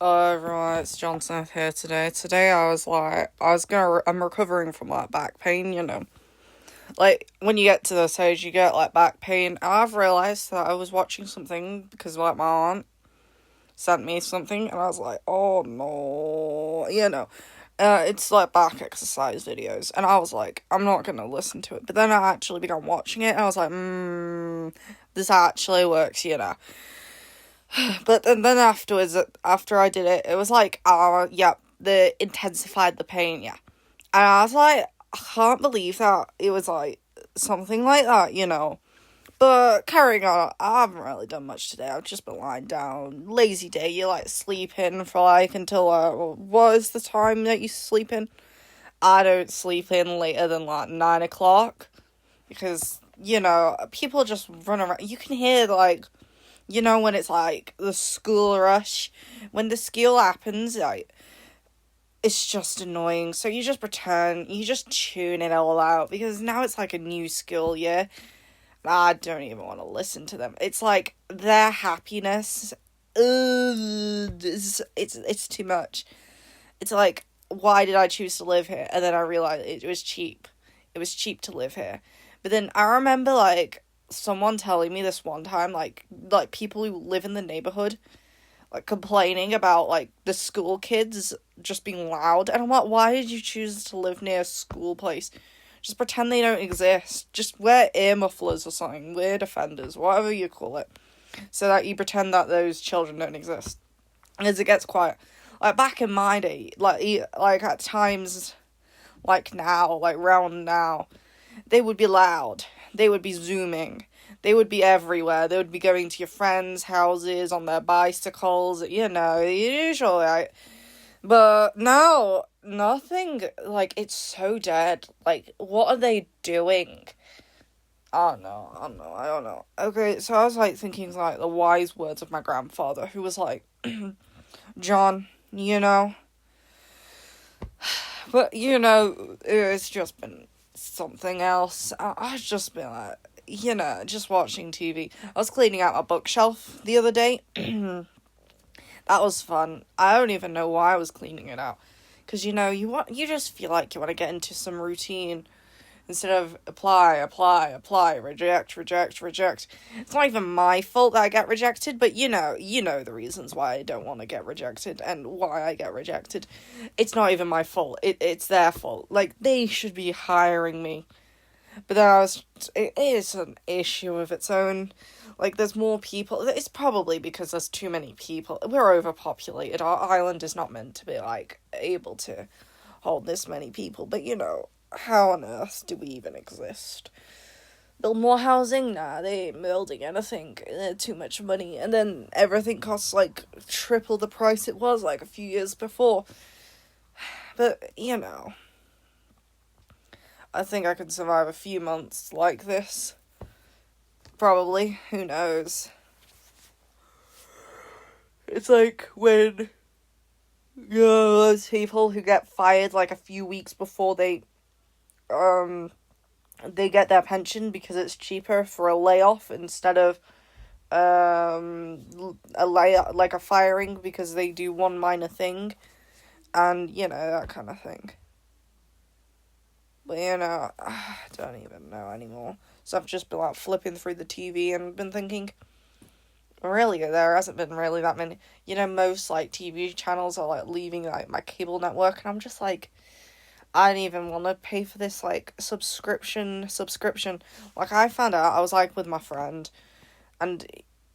Hello everyone, it's John Smith here today. Today I'm recovering from like back pain, Like when you get to this age, you get like back pain. And I've realised that I was watching something because like my aunt sent me something, and I was like, oh no, It's like back exercise videos, and I was like, I'm not gonna listen to it. But then I actually began watching it, and I was like, this actually works. But then afterwards, after I did it, it was like, yeah, the intensified the pain, yeah. And I was like, I can't believe that it was like something like that. But carrying on, I haven't really done much today. I've just been lying down. Lazy day, you like sleeping for like until, what is the time that you sleep in? I don't sleep in later than like 9 o'clock. Because, people just run around. You can hear like, when it's like the school rush, when the school happens, like, it's just annoying. So you just pretend, you just tune it all out because now it's like a new school year. I don't even want to listen to them. It's like their happiness, it's too much. It's like, why did I choose to live here? And then I realized it was cheap. It was cheap to live here. But then I remember like someone telling me this one time, like people who live in the neighborhood, like complaining about like the school kids just being loud, and I'm like, why did you choose to live near a school place? Just pretend they don't exist. Just wear ear mufflers or something, wear defenders, whatever you call it, so that you pretend that those children don't exist. As it gets quiet, like back in my day, like at times, like now, like round now, they would be loud. They would be zooming. They would be everywhere. They would be going to your friends' houses on their bicycles, usually. But no, nothing. Like, it's so dead. Like, what are they doing? I don't know. Okay, so I was, like, thinking, like, the wise words of my grandfather, who was like, John, but, it's just been something else. I've just been like, just watching TV. I was cleaning out my bookshelf the other day. That was fun. I don't even know why I was cleaning it out. Because, you just feel like you want to get into some routine instead of apply, reject, reject, reject. It's not even my fault that I get rejected, but you know the reasons why I don't want to get rejected and why I get rejected. It's not even my fault. It's their fault. Like, they should be hiring me. But then it is an issue of its own. Like, there's more people. It's probably because there's too many people. We're overpopulated. Our island is not meant to be, like, able to hold this many people. But, how on earth do we even exist? Build more housing? Nah, they ain't building anything. Too much money. And then everything costs, like, triple the price it was, like, a few years before. But, I think I can survive a few months like this. Probably. Who knows? It's like when those people who get fired like a few weeks before they get their pension because it's cheaper for a layoff instead of like a firing because they do one minor thing, and that kind of thing. But I don't even know anymore. So I've just been like flipping through the TV and been thinking, really, there hasn't been really that many. Most like TV channels are like leaving like my cable network, and I'm just like, I don't even want to pay for this like subscription. Like, I found out, I was like with my friend, and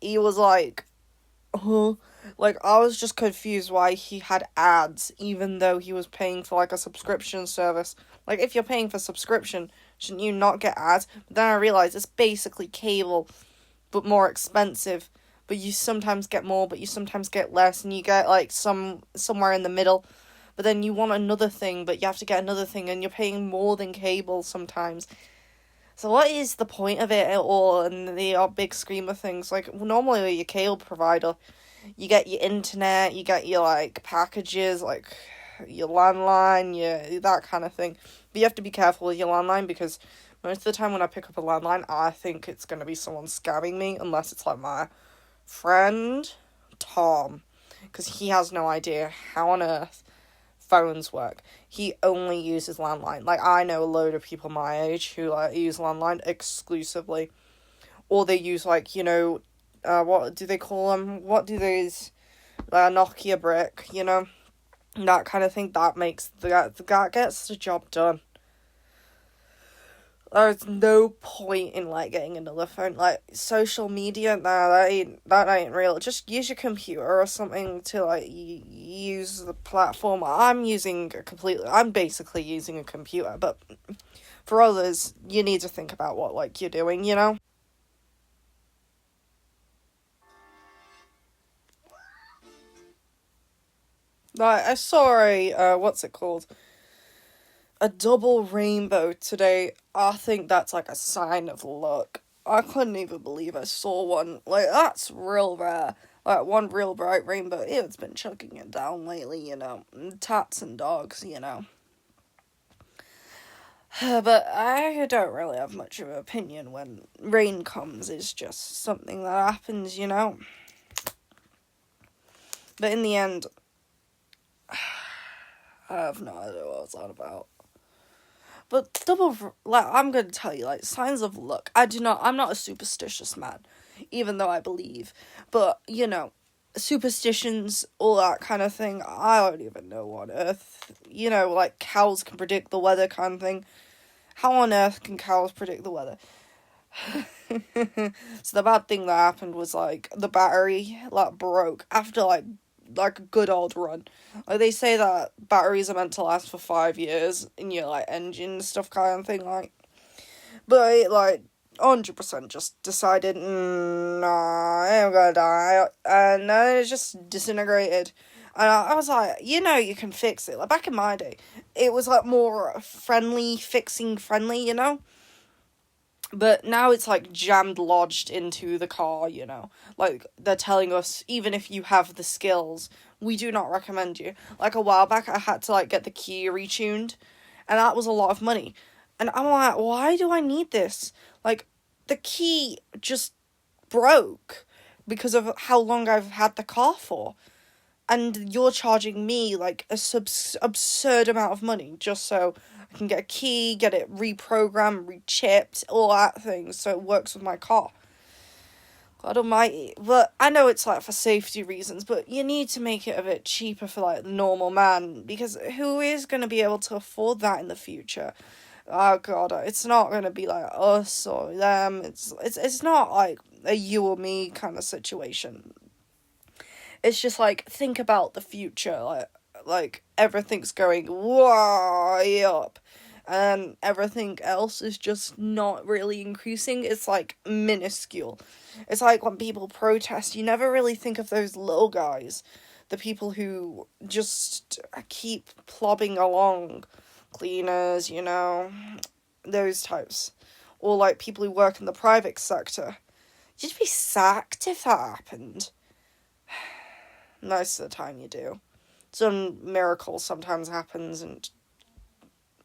he was like, huh? Like, I was just confused why he had ads, even though he was paying for like a subscription service. Like, if you're paying for subscription, shouldn't you not get ads? But then I realized it's basically cable, but more expensive. But you sometimes get more, but you sometimes get less, and you get like somewhere in the middle. But then you want another thing, but you have to get another thing, and you're paying more than cable sometimes. So what is the point of it at all in the big scheme of things? Like, normally with your cable provider, you get your internet, you get your like packages, like your landline, that kind of thing. But you have to be careful with your landline because most of the time when I pick up a landline, I think it's going to be someone scamming me, unless it's like my friend Tom. because he has no idea how on earth phones work. He only uses landline. Like, I know a load of people my age who, like, use landline exclusively. Or they use, like, what do they call them? What do these, Nokia brick, that kind of thing. That gets the job done. There's no point in, like, getting another phone. Like, social media, nah, that ain't real. Just use your computer or something to, like, use the platform. I'm basically using a computer, but for others, you need to think about what, like, you're doing, Like, I saw what's it called? A double rainbow today. I think that's like a sign of luck. I couldn't even believe I saw one. Like, that's real rare. Like, one real bright rainbow. It's been chucking it down lately, Tats and dogs, But I don't really have much of an opinion when rain comes. It's just something that happens, But in the end, I have no idea what it's all about. But I'm going to tell you, like, signs of luck. I'm not a superstitious man, even though I believe. But, superstitions, all that kind of thing, I don't even know on earth. Like, cows can predict the weather kind of thing. How on earth can cows predict the weather? So the bad thing that happened was, like, the battery, like, broke after, like a good old run. Like, they say that batteries are meant to last for 5 years in your, like, engine stuff kind of thing, like. But it, like, 100% just decided, nah, I am gonna die. And then it just disintegrated. And I was like, you can fix it. Like, back in my day, it was, like, more fixing friendly, But now it's, like, jammed lodged into the car, Like, they're telling us, even if you have the skills, we do not recommend you. Like, a while back, I had to, like, get the key retuned, and that was a lot of money. And I'm like, why do I need this? Like, the key just broke because of how long I've had the car for. And you're charging me, like, a absurd amount of money just so I can get a key, get it reprogrammed, rechipped, all that thing, so it works with my car. God almighty. But I know it's, like, for safety reasons, but you need to make it a bit cheaper for, like, the normal man, because who is going to be able to afford that in the future? Oh, God, it's not going to be, like, us or them. It's not, like, a you or me kind of situation. It's just, like, think about the future, like everything's going way up, and everything else is just not really increasing. It's, like, minuscule. It's like when people protest, you never really think of those little guys, the people who just keep plobbing along, cleaners, those types, or, like, people who work in the private sector. You'd be sacked if that happened. Most of the time you do. Some miracle sometimes happens, and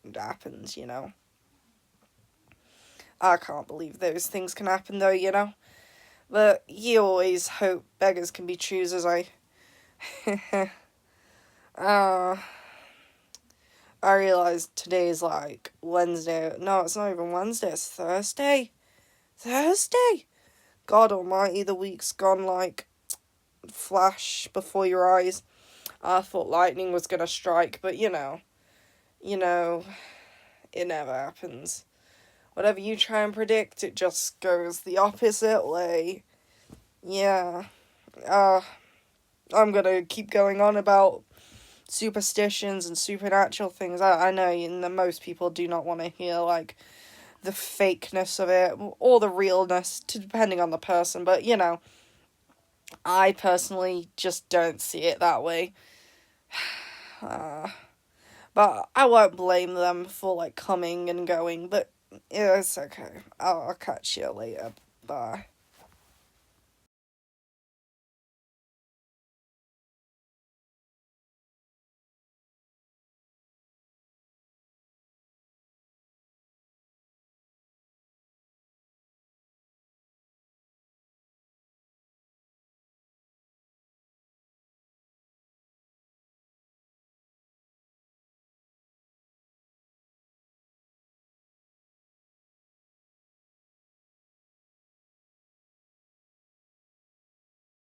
it happens, I can't believe those things can happen, though, But you always hope beggars can be choosers, uh, I realised today's, like, Wednesday. No, it's not even Wednesday, it's Thursday. Thursday! God almighty, the week's gone, like, flash before your eyes. I thought lightning was gonna strike, but it never happens. Whatever you try and predict, it just goes the opposite way. Yeah. I'm gonna keep going on about superstitions and supernatural things. I know that most people do not want to hear, like, the fakeness of it, or the realness, depending on the person, but, I personally just don't see it that way. But I won't blame them for, like, coming and going, but it's okay. I'll catch you later. Bye.